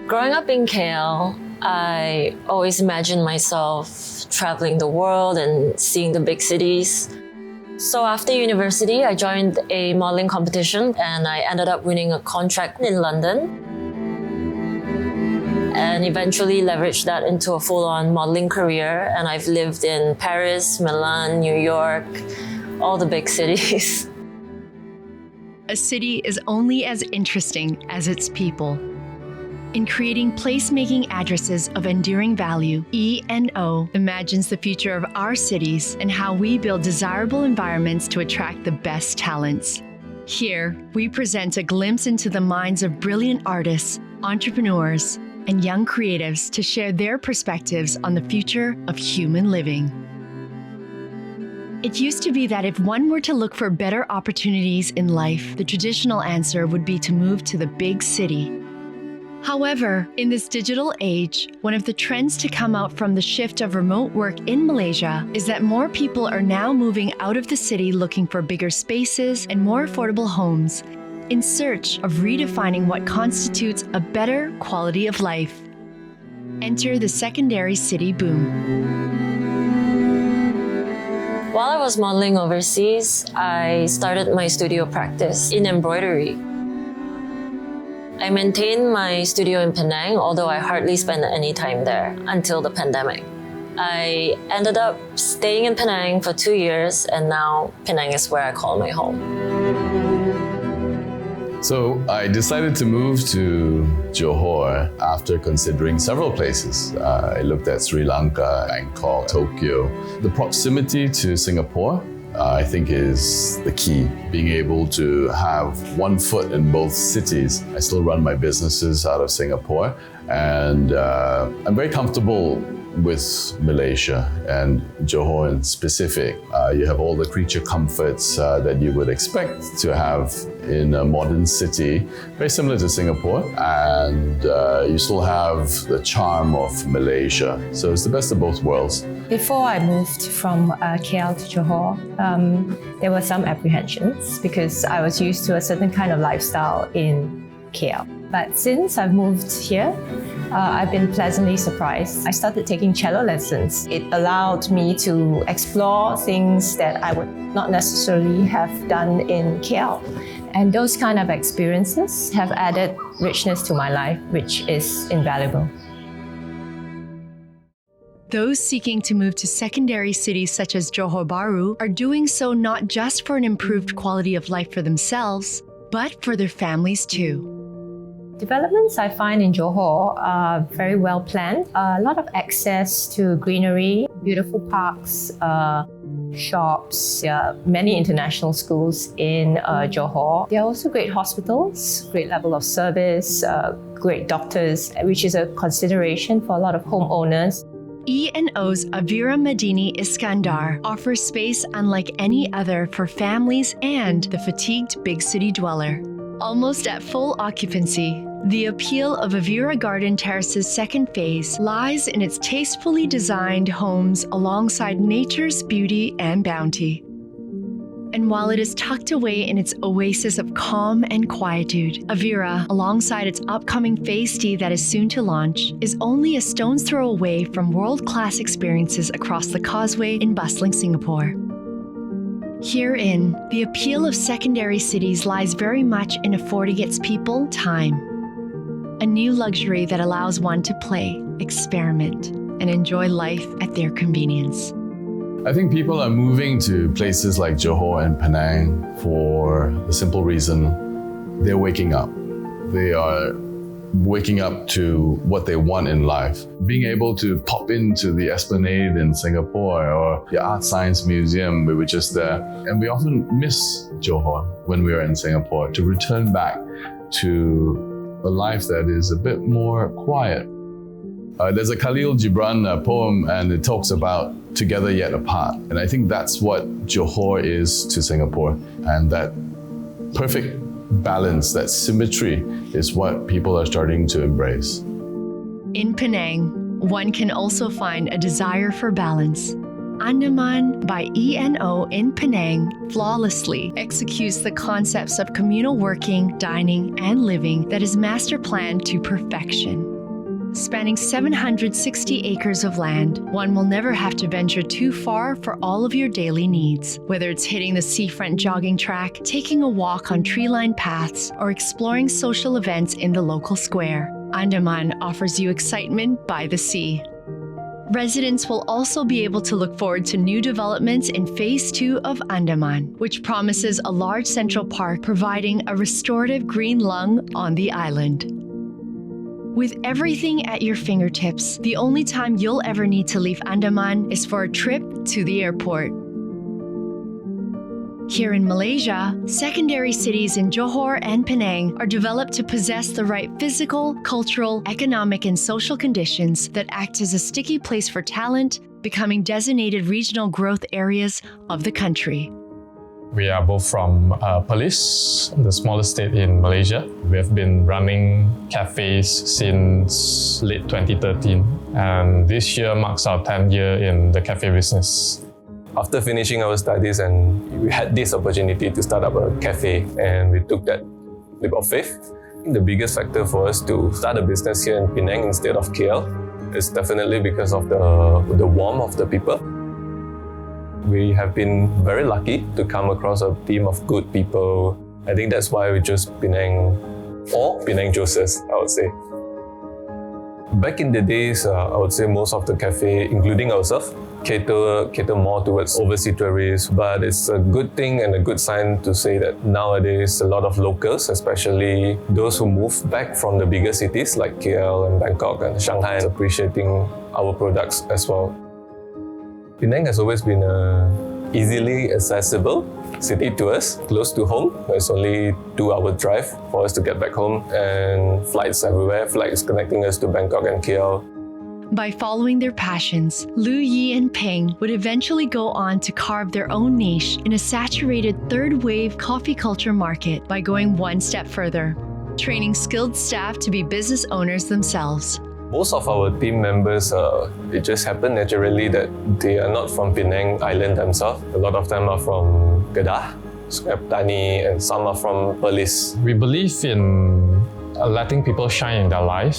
Growing up in KL, I always imagined myself traveling the world and seeing the big cities. So after university, I joined a modeling competition and I ended up winning a contract in London and eventually leveraged that into a full-on modeling career. And I've lived in Paris, Milan, New York, all the big cities. A city is only as interesting as its people. In creating place-making addresses of enduring value, E&O imagines the future of our cities and how we build desirable environments to attract the best talents. Here, we present a glimpse into the minds of brilliant artists, entrepreneurs, and young creatives to share their perspectives on the future of human living. It used to be that if one were to look for better opportunities in life, the traditional answer would be to move to the big city. However, in this digital age, one of the trends to come out from the shift of remote work in Malaysia is that more people are now moving out of the city looking for bigger spaces and more affordable homes, in search of redefining what constitutes a better quality of life. Enter the secondary city boom. While I was modeling overseas, I started my studio practice in embroidery. I maintained my studio in Penang, although I hardly spent any time there until the pandemic. I ended up staying in Penang for 2 years, and now Penang is where I call my home. So I decided to move to Johor after considering several places. I looked at Sri Lanka, Bangkok, Tokyo. The proximity to Singapore, I think, is the key. Being able to have one foot in both cities. I still run my businesses out of Singapore, and I'm very comfortable with Malaysia and Johor in specific. You have all the creature comforts that you would expect to have in a modern city, very similar to Singapore, and you still have the charm of Malaysia. So it's the best of both worlds. Before I moved from KL to Johor, there were some apprehensions because I was used to a certain kind of lifestyle in KL. But since I've moved here, I've been pleasantly surprised. I started taking cello lessons. It allowed me to explore things that I would not necessarily have done in KL. And those kind of experiences have added richness to my life, which is invaluable. Those seeking to move to secondary cities such as Johor Bahru are doing so not just for an improved quality of life for themselves, but for their families too. Developments I find in Johor are very well planned. A lot of access to greenery, beautiful parks, shops, many international schools in Johor. There are also great hospitals, great level of service, great doctors, which is a consideration for a lot of homeowners. E&O's Avira Madini Iskandar offers space unlike any other for families and the fatigued big city dweller. Almost at full occupancy, the appeal of Avira Garden Terrace's second phase lies in its tastefully designed homes alongside nature's beauty and bounty. And while it is tucked away in its oasis of calm and quietude, Avira, alongside its upcoming Phase D that is soon to launch, is only a stone's throw away from world-class experiences across the causeway in bustling Singapore. Herein, the appeal of secondary cities lies very much in affording its people time. A new luxury that allows one to play, experiment, and enjoy life at their convenience. I think people are moving to places like Johor and Penang for the simple reason they're waking up. They are waking up to what they want in life. Being able to pop into the Esplanade in Singapore or the Art Science Museum, we were just there. And we often miss Johor when we are in Singapore, to return back to a life that is a bit more quiet. There's a Khalil Gibran poem, and it talks about together yet apart. And I think that's what Johor is to Singapore. And that perfect balance, that symmetry, is what people are starting to embrace. In Penang, one can also find a desire for balance. Andaman by E&O in Penang flawlessly executes the concepts of communal working, dining, and living that is master planned to perfection. spanning 760 acres of land, one will never have to venture too far for all of your daily needs. Whether it's hitting the seafront jogging track, taking a walk on tree-lined paths, or exploring social events in the local square, Andaman offers you excitement by the sea. Residents will also be able to look forward to new developments in Phase 2 of Andaman, which promises a large central park providing a restorative green lung on the island. With everything at your fingertips, the only time you'll ever need to leave Andaman is for a trip to the airport. Here in Malaysia, secondary cities in Johor and Penang are developed to possess the right physical, cultural, economic, and social conditions that act as a sticky place for talent, becoming designated regional growth areas of the country. We are both from Perlis, the smallest state in Malaysia. We have been running cafes since late 2013, and this year marks our 10th year in the cafe business. After finishing our studies, and we had this opportunity to start up a cafe, and we took that leap of faith. The biggest factor for us to start a business here in Penang instead of KL is definitely because of the warmth of the people. We have been very lucky to come across a team of good people. I think that's why we chose Penang, or Penang Juices, I would say. Back in the days, I would say most of the cafe, including ourselves, cater more towards overseas tourists, but it's a good thing and a good sign to say that nowadays a lot of locals, especially those who move back from the bigger cities like KL and Bangkok and Shanghai, are appreciating our products as well. Penang has always been easily accessible city to us, close to home. It's only 2-hour drive for us to get back home, and flights everywhere. Flights connecting us to Bangkok and KL. By following their passions, Lu Yi and Peng would eventually go on to carve their own niche in a saturated third-wave coffee culture market by going one step further, training skilled staff to be business owners themselves. Most of our team members, it just happened naturally that they are not from Penang Island themselves. A lot of them are from Kedah, Petani, and some are from Perlis. We believe in letting people shine in their life.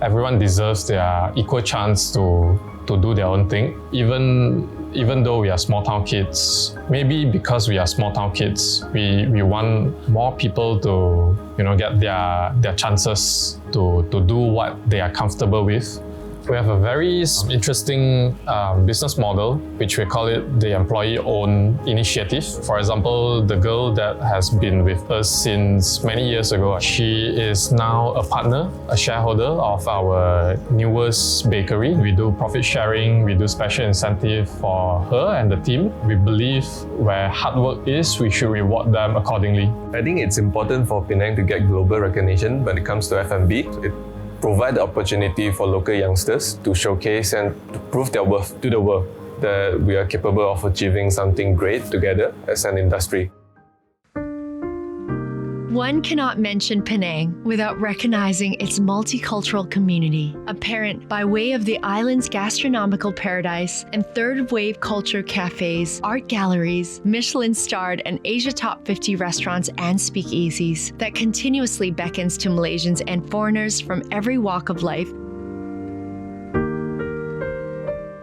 Everyone deserves their equal chance to do their own thing. Even though we are small town kids, maybe because we are small town kids, we want more people to get their chances to do what they are comfortable with. We have a very interesting business model, which we call it the employee-owned initiative. For example, the girl that has been with us since many years ago, she is now a partner, a shareholder of our newest bakery. We do profit sharing, we do special incentive for her and the team. We believe where hard work is, we should reward them accordingly. I think it's important for Penang to get global recognition when it comes to F&B. It provide the opportunity for local youngsters to showcase and to prove their worth to the world that we are capable of achieving something great together as an industry. One cannot mention Penang without recognizing its multicultural community, apparent by way of the island's gastronomical paradise and third-wave culture cafes, art galleries, Michelin-starred and Asia Top 50 restaurants and speakeasies that continuously beckons to Malaysians and foreigners from every walk of life.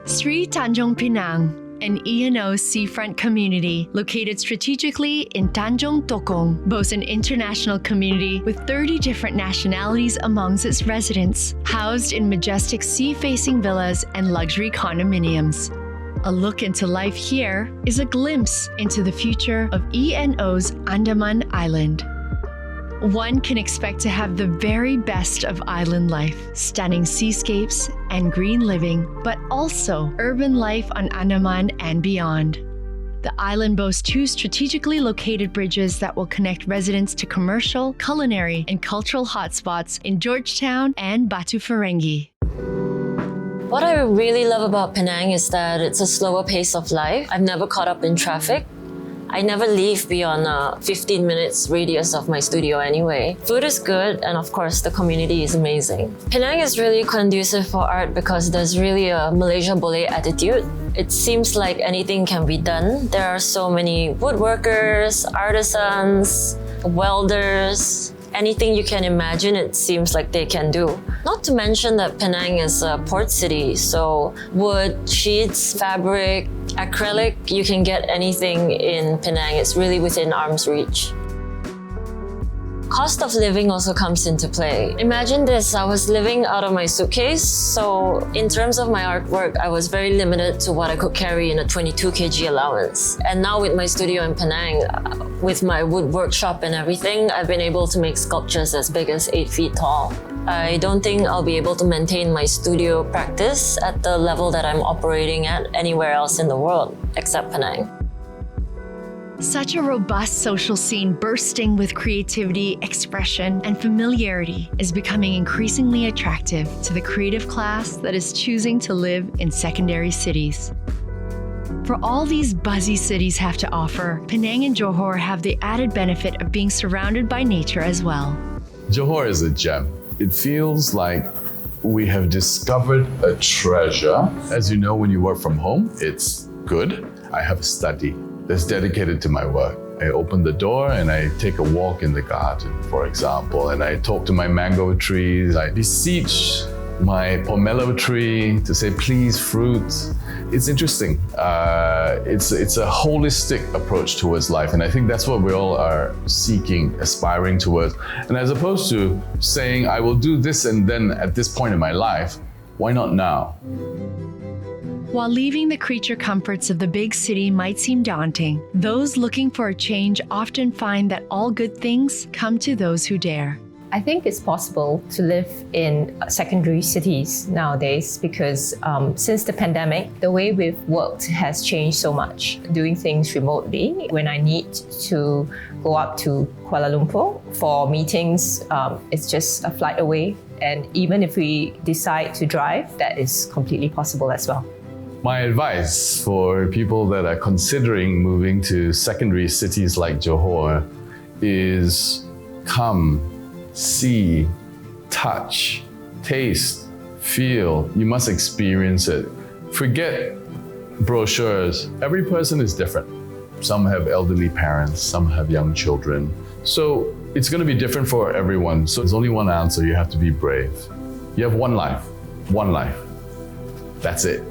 Sri Tanjung Pinang, an E&O seafront community located strategically in Tanjung Tokong, boasts an international community with 30 different nationalities amongst its residents, housed in majestic sea-facing villas and luxury condominiums. A look into life here is a glimpse into the future of E&O's Andaman Island. One can expect to have the very best of island life, stunning seascapes and green living, but also urban life on Andaman and beyond. The island boasts 2 strategically located bridges that will connect residents to commercial, culinary, and cultural hotspots in Georgetown and Batu Ferenghi. What I really love about Penang is that it's a slower pace of life. I've never caught up in traffic. I never leave beyond a 15 minutes radius of my studio anyway. Food is good, and of course the community is amazing. Penang is really conducive for art because there's really a Malaysia Boleh attitude. It seems like anything can be done. There are so many woodworkers, artisans, welders, Anything you can imagine, it seems like they can do. Not to mention that Penang is a port city, so wood, sheets, fabric, acrylic, you can get anything in Penang. It's really within arm's reach. Cost of living also comes into play. Imagine this, I was living out of my suitcase, so in terms of my artwork, I was very limited to what I could carry in a 22 kg allowance. And now with my studio in Penang, with my wood workshop and everything, I've been able to make sculptures as big as 8 feet tall. I don't think I'll be able to maintain my studio practice at the level that I'm operating at anywhere else in the world, except Penang. Such a robust social scene bursting with creativity, expression, and familiarity is becoming increasingly attractive to the creative class that is choosing to live in secondary cities. For all these buzzy cities have to offer, Penang and Johor have the added benefit of being surrounded by nature as well. Johor is a gem. It feels like we have discovered a treasure. As you know, when you work from home, it's good. I have a study that's dedicated to my work. I open the door and I take a walk in the garden, for example, and I talk to my mango trees. I beseech my pomelo tree to say, please, fruit. It's interesting. It's a holistic approach towards life, and I think that's what we all are seeking, aspiring towards. And as opposed to saying, I will do this and then at this point in my life, why not now? While leaving the creature comforts of the big city might seem daunting, those looking for a change often find that all good things come to those who dare. I think it's possible to live in secondary cities nowadays because since the pandemic, the way we've worked has changed so much. Doing things remotely, when I need to go up to Kuala Lumpur for meetings, it's just a flight away. And even if we decide to drive, that is completely possible as well. My advice for people that are considering moving to secondary cities like Johor is come, see, touch, taste, feel. You must experience it. Forget brochures. Every person is different. Some have elderly parents, some have young children. So it's going to be different for everyone. So there's only one answer. You have to be brave. You have one life. One life. That's it.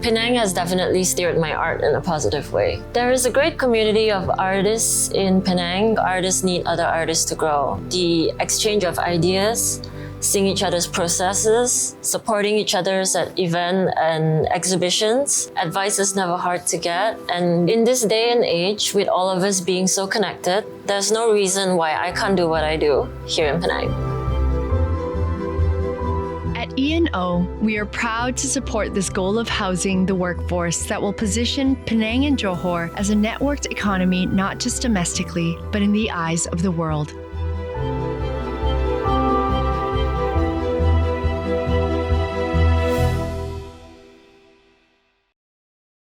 Penang has definitely steered my art in a positive way. There is a great community of artists in Penang. Artists need other artists to grow. The exchange of ideas, seeing each other's processes, supporting each other's at events and exhibitions. Advice is never hard to get. And in this day and age, with all of us being so connected, there's no reason why I can't do what I do here in Penang. At E&O, we are proud to support this goal of housing the workforce that will position Penang and Johor as a networked economy not just domestically, but in the eyes of the world.